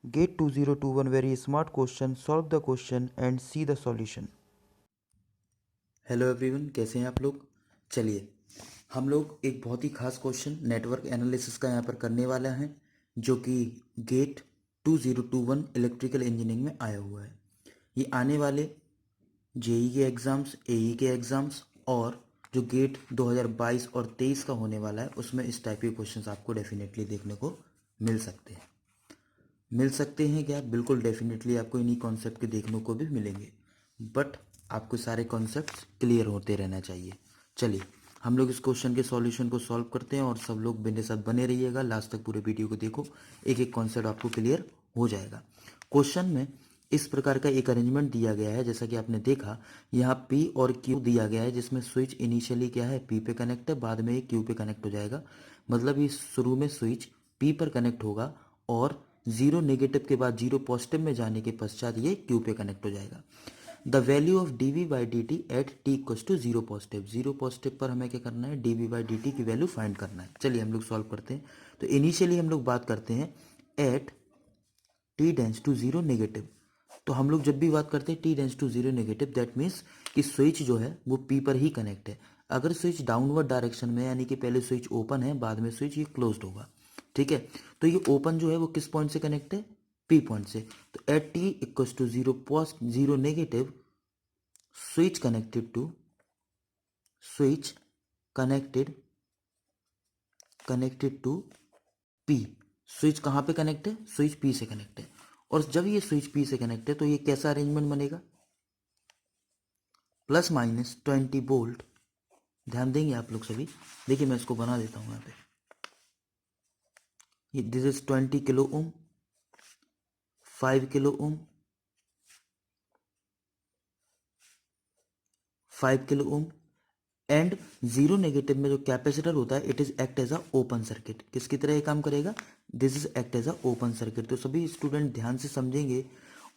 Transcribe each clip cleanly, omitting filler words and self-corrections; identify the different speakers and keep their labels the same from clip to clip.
Speaker 1: Gate 2021 very smart question, solve the question and see the solution. Hello everyone, कैसे हैं आप लोग। चलिए हम लोग एक बहुत ही खास क्वेश्चन नेटवर्क एनालिसिस का यहाँ पर करने वाला हैं, जो कि गेट 2021 इलेक्ट्रिकल इंजीनियरिंग में आया हुआ है। ये आने वाले जेई के एग्ज़ाम्स, एई के एग्ज़ाम्स और जो गेट 2022 और 23 का होने वाला है उसमें इस टाइप के क्वेश्चंस आपको डेफिनेटली देखने को मिल सकते हैं। मिल सकते हैं क्या? बिल्कुल डेफिनेटली आपको इन्हीं कॉन्सेप्ट के देखने को भी मिलेंगे, बट आपको सारे कॉन्सेप्ट्स क्लियर होते रहना चाहिए। चलिए हम लोग इस क्वेश्चन के सॉल्यूशन को सॉल्व करते हैं और सब लोग मेरे साथ बने रहिएगा, लास्ट तक पूरे वीडियो को देखो, एक एक कॉन्सेप्ट आपको क्लियर हो जाएगा। क्वेश्चन में इस प्रकार का एक अरेंजमेंट दिया गया है, जैसा कि आपने देखा यहाँ P और Q दिया गया है, जिसमें स्विच इनिशियली क्या है P पे कनेक्ट है, बाद में ये Q पे कनेक्ट हो जाएगा। मतलब ये शुरू में स्विच P पर कनेक्ट होगा और जीरो नेगेटिव के बाद जीरो पॉजिटिव में जाने के पश्चात ये क्यू पे कनेक्ट हो जाएगा। The value of D V by D T at T equals to zero positive, zero positive पर हमें क्या करना है, D V by D T की वैल्यू फाइंड करना है। चलिए हम लोग सॉल्व करते हैं। तो इनिशियली हम लोग बात करते हैं at T tends to zero negative. तो हम लोग जब भी बात करते हैं T tends to zero negative, that means कि स्विच जो है वो पी पर ही कनेक्ट है। अगर स्विच डाउनवर्ड डायरेक्शन में, यानी कि पहले स्विच ओपन है बाद में स्विच ये क्लोज्ड होगा, ठीक है। तो ये ओपन जो है वो किस पॉइंट से कनेक्ट है, पी पॉइंट से। तो at T equals to zero negative, switch connected to switch connected connected to P. Switch कहाँ पे कनेक्ट है, स्विच पी से कनेक्ट है। और जब ये स्विच पी से कनेक्ट है तो ये कैसा अरेंजमेंट बनेगा, प्लस माइनस 20 वोल्ट। ध्यान देंगे आप लोग सभी। देखिए मैं इसको बना देता हूँ यहाँ पे। ये this is 20 kilo ohm, 5 kilo ohm, 5 kilo ohm and zero negative में जो कैपेसिटर होता है it is act as a open circuit. किसकी तरह ये काम करेगा, this is act as a open circuit. तो सभी स्टूडेंट ध्यान से समझेंगे,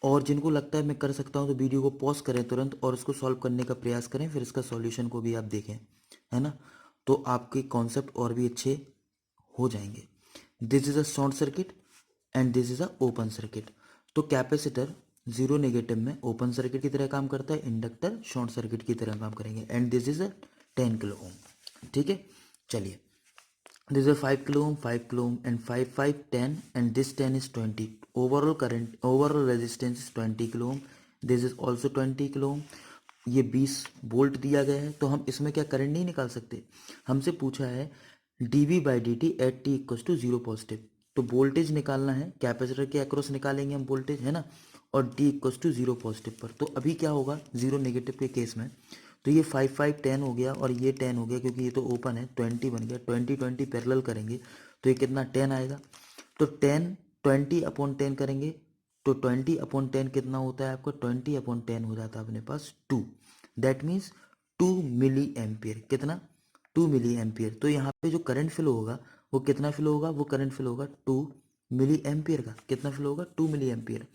Speaker 1: और जिनको लगता है मैं कर सकता हूँ तो वीडियो को पॉज करें तुरंत और इसको सॉल्व करने का प्रयास करें, फिर इसका सॉल्यूशन को भी आप देखें, है ना। तो आपके कॉन्सेप्ट और भी अच्छे हो जाएंगे। This is a short circuit and this is a open circuit. तो कैपेसिटर जीरो नेगेटिव में ओपन सर्किट की तरह काम करता है, इंडक्टर शॉर्ट सर्किट की तरह काम करेंगे। And this is a 10 kilo ओम, ठीक है। चलिए this is 5 kilo ohm, 5 kilo ohm and 5 5 10 and this 10 is 20। Overall current, overall resistance is 20 kilo Om. This is also 20 kilo ओम। ये 20 वोल्ट दिया गया है, तो हम इसमें क्या करंट नहीं निकाल सकते। हमसे पूछा है D V by D T at T equal to zero positive. तो वोल्टेज निकालना है, कैपेसिटर के अक्रॉस निकालेंगे हम वोल्टेज, है ना। और T equal to zero positive पर। तो अभी क्या होगा जीरो नेगेटिव के केस में, तो ये 5 5 10 हो गया और ये 10 हो गया, क्योंकि ये तो ओपन है, 20 बन गया। 20 20 पैरेलल करेंगे तो ये कितना 10 आएगा। तो 10 20/10 करेंगे तो 20/10 कितना होता है आपका, 20/10 हो जाता है अपने पास 2। That means 2 milli ampere. कितना, 2 मिली एम्पियर। तो यहाँ पे जो करंट फ्लो होगा वो कितना फ्लो होगा, वो करंट फ्लो होगा 2 मिली एम्पियर का। कितना फ्लो होगा, 2 मिली एम्पियर।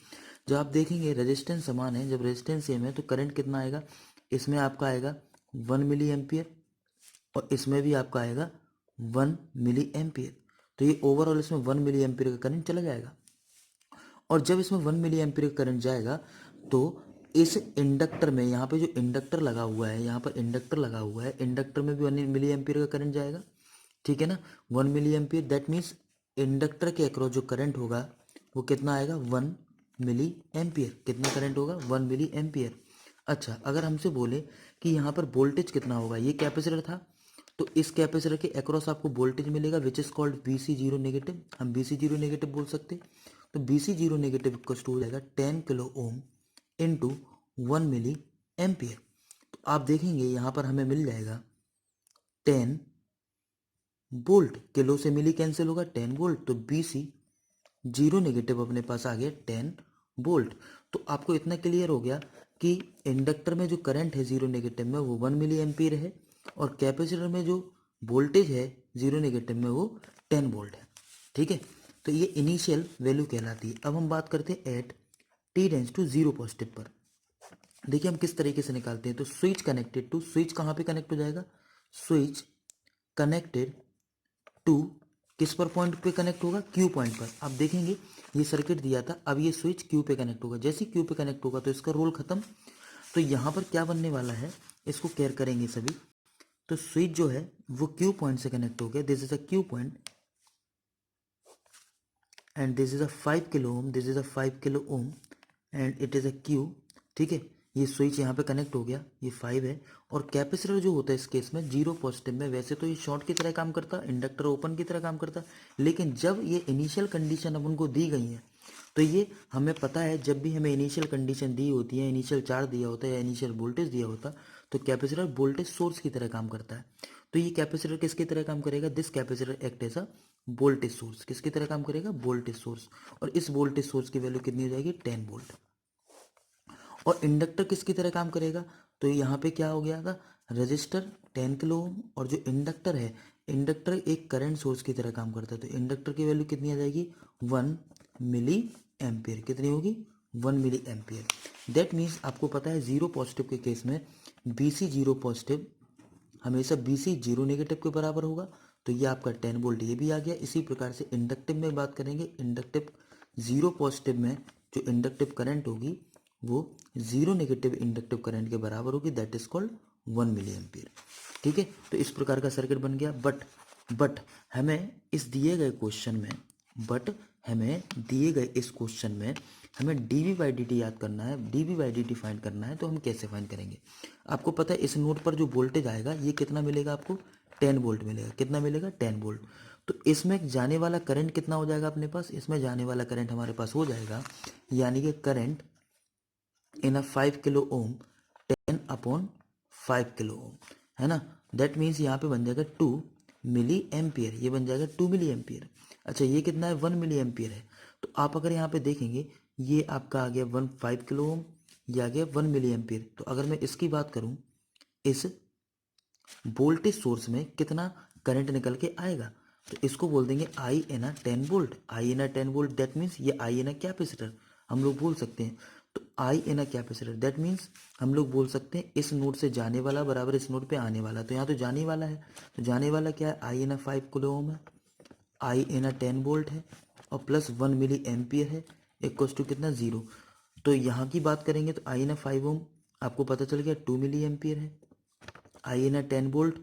Speaker 1: जब आप देखेंगे रेजिस्टेंस समान है, जब रेजिस्टेंस सेम है तो करंट कितना आएगा, इसमें आपका आएगा 1 मिली एम्पियर और इसमें भी आपका आएगा 1 मिली एम्पियर। तो ये ओवरऑल इसमें 1 मिली एम्पियर का करंट चला जाएगा। और जब इसमें 1 मिली एम्पियर का करंट जाएगा तो इस इंडक्टर में, यहाँ पे जो इंडक्टर लगा हुआ है, यहाँ पर इंडक्टर लगा हुआ है, इंडक्टर में भी 1 मिली एम्पियर का करंट जाएगा, ठीक है ना। 1 milli ampere, that means inductor के अक्रॉस जो करंट होगा वो कितना आएगा, 1 मिली एम्पियर। कितना करंट होगा, 1 मिली एम्पियर। अच्छा, अगर हमसे बोले कि यहाँ पर वोल्टेज कितना होगा, ये कैपेसिटर था, तो इस कैपेसिटर के अक्रॉस आपको वोल्टेज मिलेगा which is called B C zero negative. हम बी सी जीरो नेगेटिव बोल सकते हैं। तो B C zero negative equal to हो जाएगा 10 kilo ohm into 1 milli ampere. तो आप देखेंगे यहाँ पर हमें मिल जाएगा 10 वोल्ट। किलो से मिली कैंसिल होगा, 10 वोल्ट। तो बी सी जीरो नेगेटिव अपने पास आ गया 10 वोल्ट। तो आपको इतना क्लियर हो गया कि इंडक्टर में जो करंट है जीरो नेगेटिव में वो 1 मिली एम्पियर है, और कैपेसिटर में जो वोल्टेज है जीरो नेगेटिव में वो 10 वोल्ट है, ठीक है। तो ये इनिशियल वैल्यू कहलाती है। अब हम बात करते हैं at T tends to zero positive पर। देखिए हम किस तरीके से निकालते हैं। तो स्विच कनेक्टेड टू, स्विच कहाँ पे कनेक्ट हो जाएगा, स्विच कनेक्टेड टू किस पर पॉइंट पे कनेक्ट होगा, क्यू पॉइंट पर। आप देखेंगे ये सर्किट दिया था, अब ये स्विच क्यू पे कनेक्ट होगा, जैसे क्यू पे कनेक्ट होगा तो इसका रोल खत्म। तो यहाँ पर क्या बनने वाला है, इसको केयर करेंगे सभी। तो स्विच जो है वो क्यू पॉइंट से कनेक्ट हो गया, this is a Q point and this is a 5 kilo Om, this is a 5 kilo ohm and it is a Q. ठीक है, ये स्विच यहाँ पे कनेक्ट हो गया, ये 5 है। और कैपेसिटर जो होता है इस केस में जीरो पॉजिटिव में, वैसे तो ये शॉर्ट की तरह काम करता, इंडक्टर ओपन की तरह काम करता, लेकिन जब ये इनिशियल कंडीशन अब उनको दी गई है, तो ये हमें पता है जब भी हमें इनिशियल कंडीशन दी होती है, इनिशियल चार्ज दिया होता है या इनिशियल वोल्टेज दिया होता, तो कैपेसिटर वोल्टेज सोर्स की तरह काम करता है। तो ये कैपेसिटर किसकी तरह काम करेगा, this capacitor act as a voltage source, किसकी तरह काम करेगा, वोल्टेज सोर्स। और इस वोल्टेज सोर्स की वैल्यू कितनी हो जाएगी, 10 वोल्ट। और इंडक्टर किसकी तरह काम करेगा, तो यहाँ पे क्या हो गया था, रजिस्टर 10 किलो ओम, और जो इंडक्टर है, इंडक्टर एक करंट सोर्स की तरह काम करता है, तो इंडक्टर की वैल्यू कितनी आ जाएगी, 1 मिली एम्पियर। कितनी होगी, 1 मिली एम्पियर। दैट मीन्स आपको पता है जीरो पॉजिटिव के केस में बी सी जीरो पॉजिटिव हमेशा बी सी जीरो नेगेटिव के बराबर होगा। तो ये आपका 10 वोल्ट ये भी आ गया। इसी प्रकार से इंडक्टिव में बात करेंगे, इंडक्टिव जीरो पॉजिटिव में जो इंडक्टिव करंट होगी वो जीरो नेगेटिव इंडक्टिव करंट के बराबर होगी, that is called 1 milli ampere. ठीक है, तो इस प्रकार का सर्किट बन गया। बट हमें इस दिए गए क्वेश्चन में बट हमें दिए गए इस क्वेश्चन में हमें D V by D T याद करना है, D V by D T find करना है। तो हम कैसे फाइंड करेंगे, आपको पता है इस नोड पर जो वोल्टेज आएगा ये कितना मिलेगा आपको, 10 वोल्ट मिलेगा। कितना मिलेगा, 10 वोल्ट। तो इसमें जाने वाला करंट कितना हो जाएगा अपने पास, इसमें जाने वाला करंट हमारे पास हो जाएगा, यानी कि current in a 5 kilo Om 10 upon 5 kilo ओम, है ना। दैट मीन्स यहाँ पे बन जाएगा 2 मिली एम्पियर, ये बन जाएगा 2 मिली एम्पियर। अच्छा ये कितना है, 1 मिली एम्पियर है। तो आप अगर यहाँ पे देखेंगे ये आपका आ गया 5 किलो ओम, ये आ गया 1 मिली एम्पियर। तो अगर मैं इसकी बात करूँ, इस वोल्टेज सोर्स में कितना करंट निकल के आएगा, तो इसको बोल देंगे आई एन आ 10 वोल्ट, आई एन आ 10 वोल्ट। दैट मीन्स ये आई एन आ कैपेसिटर हम लोग बोल सकते हैं। तो आई एन आ कैपेसिटर दैट मीन्स हम लोग बोल सकते हैं इस नोड से जाने वाला बराबर इस नोड पे आने वाला। तो यहाँ तो जाने वाला है, तो जाने वाला क्या है, आई एन आ 5 किलो ओम है, आई एन आ 10 वोल्ट है और प्लस 1 मिली एम्पियर है, इक्वल्स टू कितना, 0। तो यहाँ की बात करेंगे तो आई एन आ 5 ओम आपको पता चल गया 2 मिली एम्पियर है, आई एन आ 10 वोल्ट,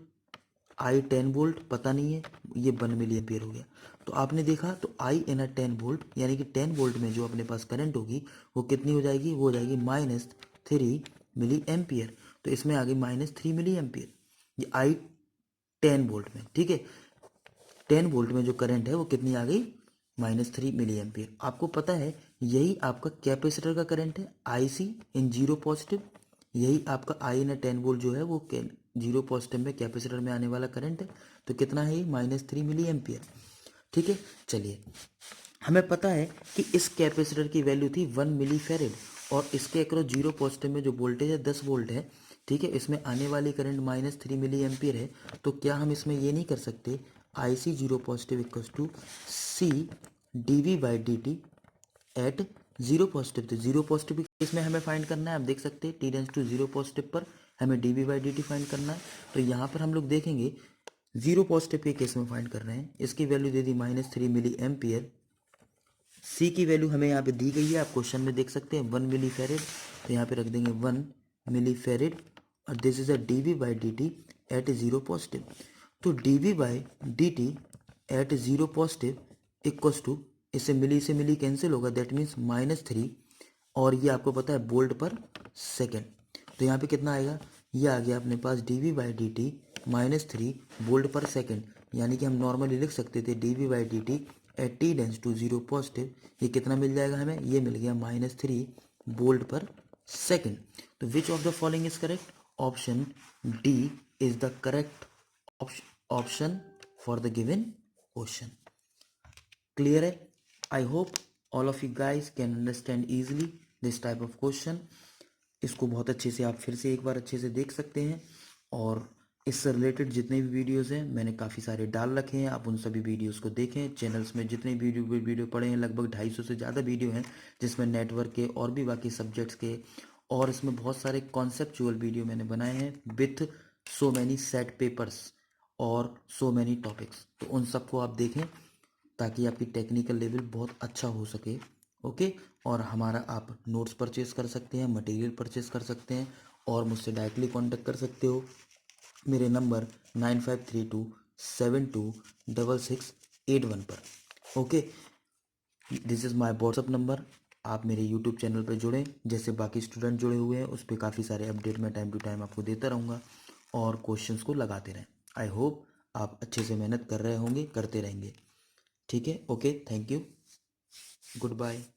Speaker 1: आई 10 वोल्ट पता नहीं है, ये 1 मिली एम्पियर हो गया। तो आपने देखा तो आई एन आ 10 वोल्ट यानी कि 10 वोल्ट में जो अपने पास करंट होगी वो कितनी हो जाएगी, वो हो जाएगी -3 मिली एम्पियर। तो इसमें आ गई -3 मिली एम्पियर, ये आई 10 वोल्ट में। ठीक है, 10 वोल्ट में जो करंट है वो कितनी आ गई, -3 मिली एम्पियर। आपको पता है यही आपका कैपेसिटर का करंट है, आई सी इन जीरो पॉजिटिव। यही आपका आई इन 10 वोल्ट जो है वो जीरो पॉजिटिव में कैपेसिटर में आने वाला करंट है। तो कितना है, -3 मिली एम्पियर। ठीक है, चलिए हमें पता है कि इस कैपेसिटर की वैल्यू थी 1 मिली फेरेड और इसके अक्रॉस जीरो पॉजिटिव में जो वोल्टेज है 10 वोल्ट है। ठीक है, इसमें आने वाली करंट -3 मिली एम्पियर है। तो क्या हम इसमें ये नहीं कर सकते, I C zero positive equals to C D V by D T at zero positive. तो जीरो पॉजिटिव इसमें हमें फाइंड करना है, आप देख सकते हैं T tends to zero positive पर हमें D V by D T find करना है। तो यहाँ पर हम लोग देखेंगे जीरो पॉजिटिव के केस में फाइंड कर रहे हैं, इसकी वैल्यू दे दी -3 मिली एम्पियर। सी की वैल्यू हमें यहाँ पे दी गई है, आप क्वेश्चन में देख सकते हैं 1 मिली फेरेड। तो यहाँ पे रख देंगे 1 मिली फेरेड और this is a D V by D T at zero positive. तो D V by D T at zero positive equals to, इससे मिली कैंसिल होगा, दैट मीन्स -3 और ये आपको पता है वोल्ट पर सेकेंड। तो यहाँ पे कितना आएगा, ये आ गया अपने पास D V by D T -3 volt per second. यानी कि हम नॉर्मली लिख सकते थे D V by D T at T tends to zero positive, ये कितना मिल जाएगा हमें, ये मिल गया -3 वोल्ट पर सेकेंड। तो which of the following is correct, option D is the correct option for the given question. Clear है, I hope all of you guys can understand easily this type of question. इसको बहुत अच्छे से आप फिर से एक बार अच्छे से देख सकते हैं और इससे रिलेटेड जितने भी वीडियोस हैं मैंने काफ़ी सारे डाल रखे हैं, आप उन सभी वीडियोस को देखें। चैनल्स में जितने वीडियो पड़े हैं लगभग 250 से ज़्यादा वीडियो हैं, जिसमें नेटवर्क के और भी बाकी सब्जेक्ट्स के, और इसमें बहुत सारे कॉन्सेप्चुअल वीडियो मैंने बनाए हैं with so many set papers और सो मैनी टॉपिक्स। तो उन सबको आप देखें ताकि आपकी टेक्निकल लेवल बहुत अच्छा हो सके। ओके, और हमारा आप नोट्स परचेज कर सकते हैं, मटेरियल परचेज कर सकते हैं और मुझसे डायरेक्टली कांटेक्ट कर सकते हो मेरे नंबर 9532726681 पर। Okay, this is my WhatsApp number. आप मेरे यूट्यूब चैनल पर जुड़ें, जैसे बाकी स्टूडेंट जुड़े हुए हैं, उस पर काफ़ी सारे अपडेट मैं टाइम टू टाइम आपको देता रहूँगा और क्वेश्चंस को लगाते रहें। आई होप आप अच्छे से मेहनत कर रहे होंगे, करते रहेंगे। ठीक है, okay, thank you, good bye.